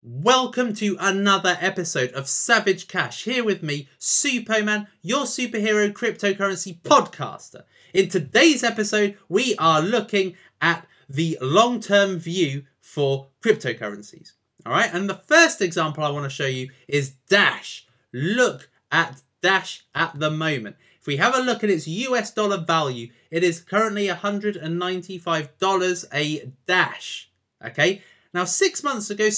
Welcome to another episode of Savage Cash. Here with me, Superman, your superhero cryptocurrency podcaster. In today's episode, we are looking at the long-term view for cryptocurrencies. All right, and the first example I want to show you is Dash. Look at Dash at the moment. If we have a look at its US dollar value, it is currently $195 a Dash. Okay. Now, 7 months ago,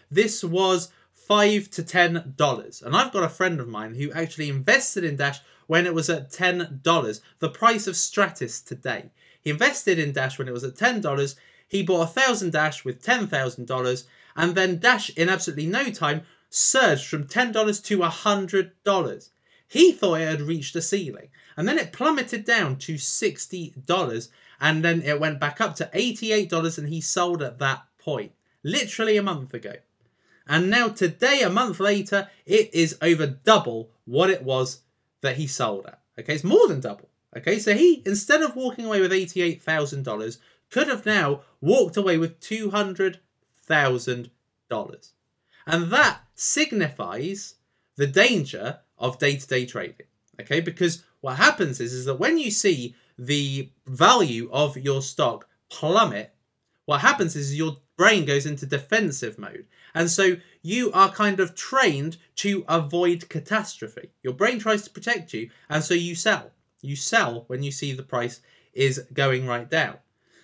this was $5 to $10. And I've got a friend of mine who actually invested in Dash when it was at $10, the price of Stratis today. He invested in Dash when it was at $10. He bought 1,000 Dash with $10,000. And then Dash, in absolutely no time, surged from $10 to $100. He thought it had reached a ceiling. And then it plummeted down to $60. And then it went back up to $88 and he sold at that point. Literally a month ago. And now today, a month later, it is over double what it was that he sold at. Okay, it's more than double. Okay, so he, instead of walking away with $88,000, could have now walked away with $200,000. And that signifies the danger of day-to-day trading. Okay, because what happens is that when you see the value of your stock plummet, what happens is your brain goes into defensive mode. And so you are kind of trained to avoid catastrophe. Your brain tries to protect you, and so you sell. You sell when you see the price is going right down.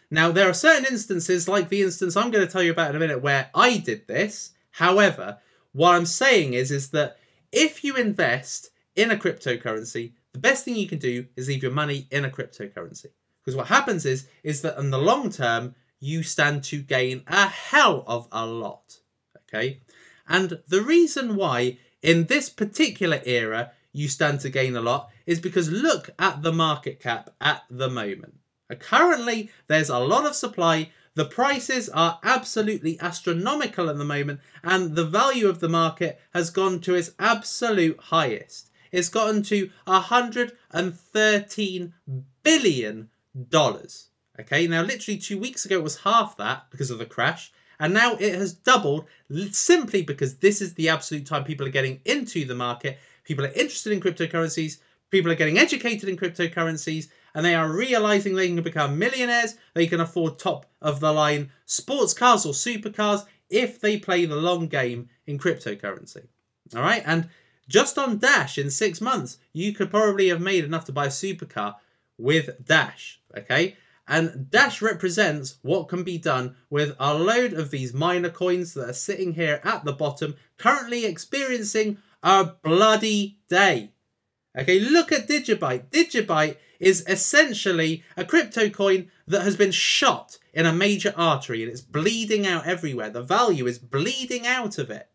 Now, there are certain instances, like the instance I'm going to tell you about in a minute, where I did this. However, what I'm saying is that if you invest in a cryptocurrency, the best thing you can do is leave your money in a cryptocurrency. Because what happens is that in the long term, you stand to gain a hell of a lot. Okay? And the reason why in this particular era you stand to gain a lot is because look at the market cap at the moment. Currently, there's a lot of supply. The prices are absolutely astronomical at the moment. And the value of the market has gone to its absolute highest. It's gotten to $113 billion. Okay, now literally 2 weeks ago it was half that because of the crash. And now it has doubled simply because this is the absolute time people are getting into the market. People are interested in cryptocurrencies. People are getting educated in cryptocurrencies. And they are realizing they can become millionaires. They can afford top of the line sports cars or supercars if they play the long game in cryptocurrency. All right, and just on Dash, in 6 months, you could probably have made enough to buy a supercar with Dash, okay? And Dash represents what can be done with a load of these miner coins that are sitting here at the bottom, currently experiencing a bloody day. Okay, look at Digibyte. Digibyte is essentially a crypto coin that has been shot in a major artery and it's bleeding out everywhere. The value is bleeding out of it.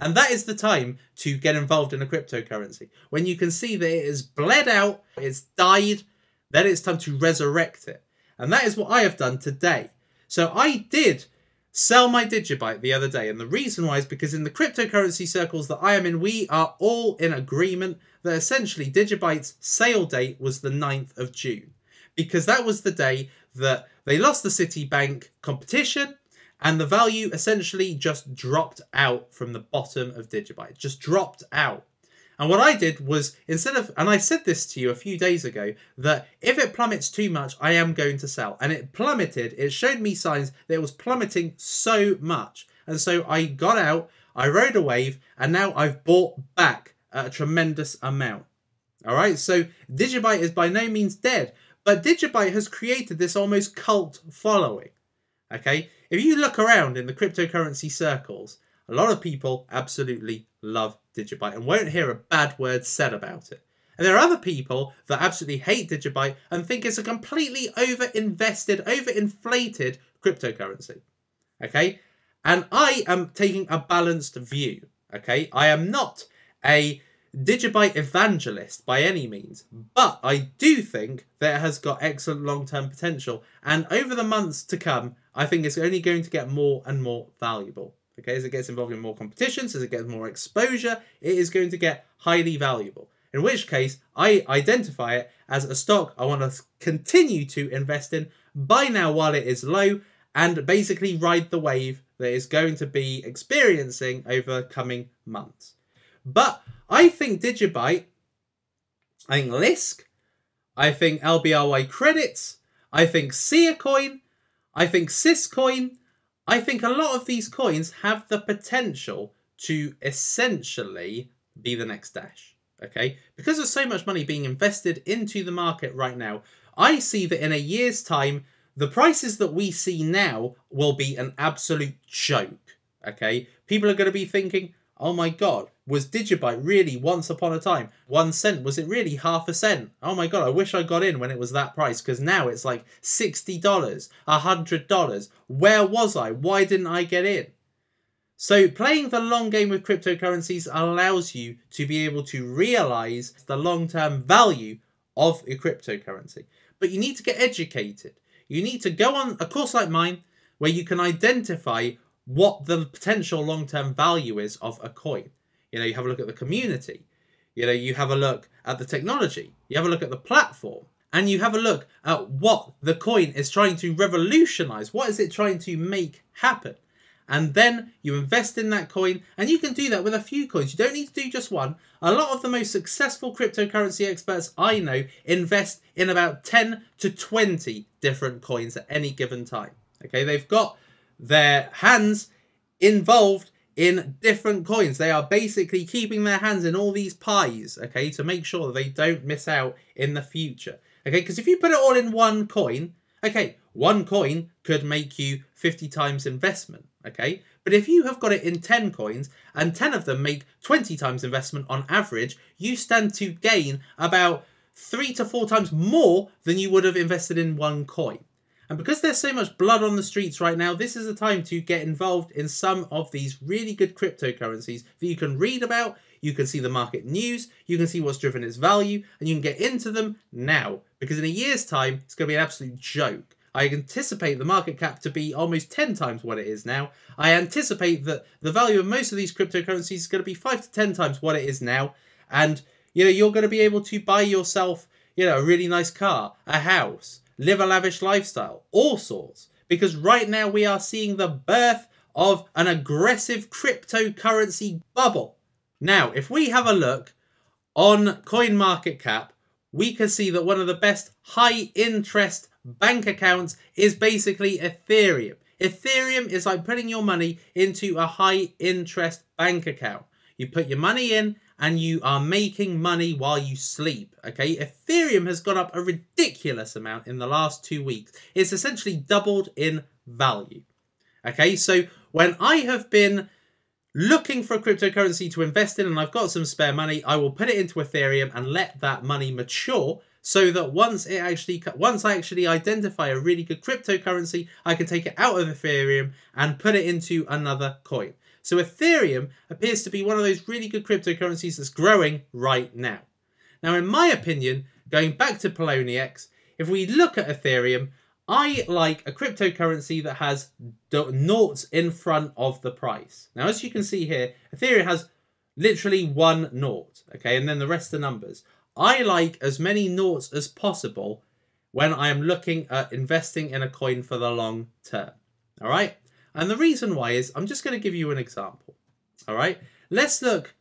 And that is the time to get involved in a cryptocurrency. When you can see that it has bled out, it's died, then it's time to resurrect it. And that is what I have done today. So I did sell my Digibyte the other day. And the reason why is because in the cryptocurrency circles that I am in, we are all in agreement that essentially Digibyte's sale date was the 9th of June. Because that was the day that they lost the Citibank competition. And the value essentially just dropped out from the bottom of Digibyte. Just dropped out. And what I did was, and I said this to you a few days ago, that if it plummets too much, I am going to sell. And it plummeted. It showed me signs that it was plummeting so much. And so I got out, I rode a wave, and now I've bought back a tremendous amount. All right, so Digibyte is by no means dead. But Digibyte has created this almost cult following. Okay, if you look around in the cryptocurrency circles, a lot of people absolutely love Digibyte and won't hear a bad word said about it. And there are other people that absolutely hate Digibyte and think it's a completely overinvested, overinflated cryptocurrency. Okay, and I am taking a balanced view. Okay, I am not a Digibyte evangelist by any means, but I do think that it has got excellent long-term potential, and over the months to come I think it's only going to get more and more valuable. Okay, as it gets involved in more competitions, as it gets more exposure, it is going to get highly valuable. In which case, I identify it as a stock I want to continue to invest in, buy now while it is low, and basically ride the wave that it's going to be experiencing over coming months. But I think Digibyte, I think Lisk, I think LBRY Credits, I think Sia Coin, I think Syscoin, I think a lot of these coins have the potential to essentially be the next Dash. Okay, because there's so much money being invested into the market right now, I see that in a year's time, the prices that we see now will be an absolute joke. Okay, people are going to be thinking, oh my God, was Digibyte really once upon a time 1 cent? Was it really half a cent? Oh my God, I wish I got in when it was that price, because now it's like $60, $100. Where was I? Why didn't I get in? So playing the long game with cryptocurrencies allows you to be able to realize the long-term value of your cryptocurrency. But you need to get educated. You need to go on a course like mine where you can identify what the potential long-term value is of a coin. You know, you have a look at the community. You know, you have a look at the technology. You have a look at the platform. And you have a look at what the coin is trying to revolutionize. What is it trying to make happen? And then you invest in that coin, and you can do that with a few coins. You don't need to do just one. A lot of the most successful cryptocurrency experts I know invest in about 10 to 20 different coins at any given time. Okay, they've got their hands involved in different coins. They are basically keeping their hands in all these pies, okay, to make sure that they don't miss out in the future. Okay, because if you put it all in one coin, okay, one coin could make you 50 times investment. Okay, but if you have got it in 10 coins and 10 of them make 20 times investment on average, you stand to gain about 3 to 4 times more than you would have invested in one coin. And because there's so much blood on the streets right now, this is the time to get involved in some of these really good cryptocurrencies that you can read about, you can see the market news, you can see what's driven its value, and you can get into them now. Because in a year's time, it's going to be an absolute joke. I anticipate the market cap to be almost 10 times what it is now. I anticipate that the value of most of these cryptocurrencies is going to be 5 to 10 times what it is now. And, you know, you're going to be able to buy yourself, you know, a really nice car, a house, live a lavish lifestyle, all sorts. Because right now we are seeing the birth of an aggressive cryptocurrency bubble. Now, if we have a look on CoinMarketCap, we can see that one of the best high interest bank accounts is basically Ethereum. Ethereum is like putting your money into a high interest bank account. You put your money in and you are making money while you sleep. Okay, Ethereum has gone up a ridiculous amount in the last 2 weeks. It's essentially doubled in value. Okay, so when I have been looking for a cryptocurrency to invest in and I've got some spare money, I will put it into Ethereum and let that money mature, so that once I actually identify a really good cryptocurrency, I can take it out of Ethereum and put it into another coin. So Ethereum appears to be one of those really good cryptocurrencies that's growing right now. Now, in my opinion, going back to Poloniex, if we look at Ethereum, I like a cryptocurrency that has noughts in front of the price. Now, as you can see here, Ethereum has literally 1 naught, okay, and then the rest are numbers. I like as many noughts as possible when I am looking at investing in a coin for the long term. All right. And the reason why is I'm just going to give you an example. All right. Let's look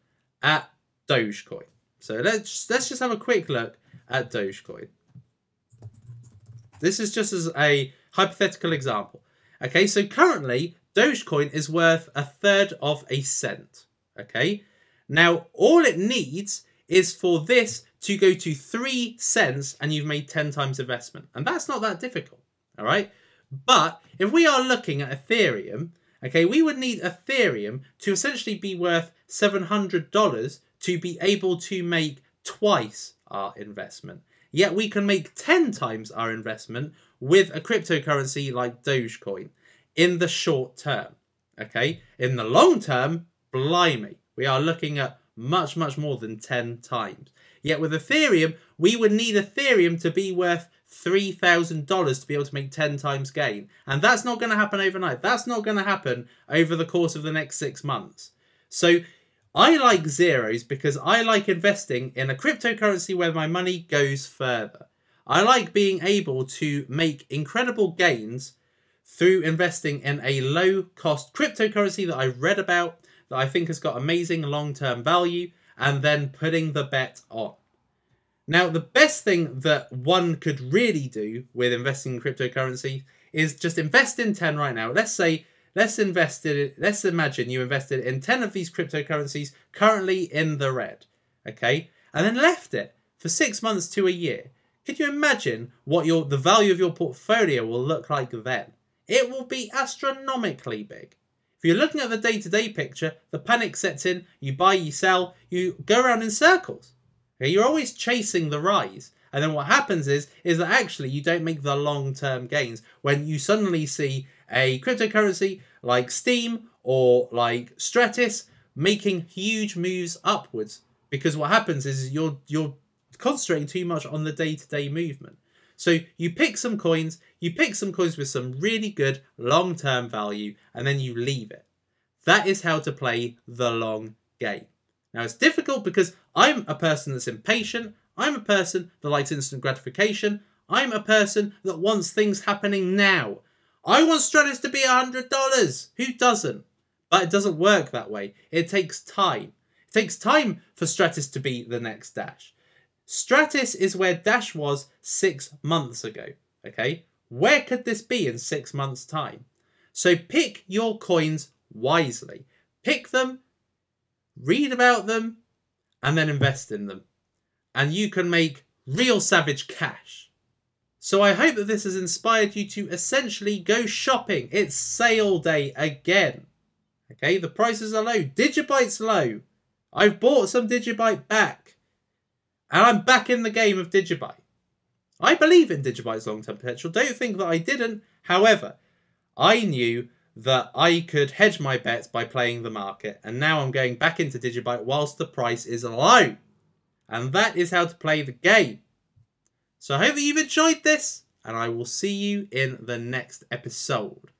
at Dogecoin. So let's just have a quick look at Dogecoin. This is just as a hypothetical example. Okay. So currently Dogecoin is worth 1/3 of a cent. Okay. Now all it needs is for this to go to 3 cents and you've made 10 times investment. And that's not that difficult, all right? But if we are looking at Ethereum, okay, we would need Ethereum to essentially be worth $700 to be able to make twice our investment. Yet we can make 10 times our investment with a cryptocurrency like Dogecoin in the short term, okay? In the long term, blimey, we are looking at much, much more than 10 times. Yet with Ethereum, we would need Ethereum to be worth $3,000 to be able to make 10 times gain. And that's not going to happen overnight. That's not going to happen over the course of the next 6 months. So I like zeros because I like investing in a cryptocurrency where my money goes further. I like being able to make incredible gains through investing in a low-cost cryptocurrency that I've read about, that I think has got amazing long-term value, and then putting the bet on. Now, the best thing that one could really do with investing in cryptocurrency is just invest in 10 right now. Let's imagine you invested in 10 of these cryptocurrencies currently in the red, okay? And then left it for 6 months to a year. Could you imagine what the value of your portfolio will look like then? It will be astronomically big. If you're looking at the day-to-day picture, the panic sets in, you buy, you sell, you go around in circles. Okay? You're always chasing the rise. And then what happens is that actually you don't make the long-term gains when you suddenly see a cryptocurrency like Steam or like Stratis making huge moves upwards. Because what happens is you're concentrating too much on the day-to-day movement. So you pick some coins with some really good long-term value, and then you leave it. That is how to play the long game. Now, it's difficult because I'm a person that's impatient. I'm a person that likes instant gratification. I'm a person that wants things happening now. I want Stratis to be $100. Who doesn't? But it doesn't work that way. It takes time. It takes time for Stratis to be the next Dash. Stratis is where Dash was 6 months ago, okay? Where could this be in 6 months' time? So pick your coins wisely. Pick them, read about them, and then invest in them. And you can make real savage cash. So I hope that this has inspired you to essentially go shopping. It's sale day again. Okay, the prices are low. Digibyte's low. I've bought some Digibyte back. And I'm back in the game of Digibyte. I believe in Digibyte's long-term potential. Don't think that I didn't. However, I knew that I could hedge my bets by playing the market. And now I'm going back into Digibyte whilst the price is low. And that is how to play the game. So I hope that you've enjoyed this. And I will see you in the next episode.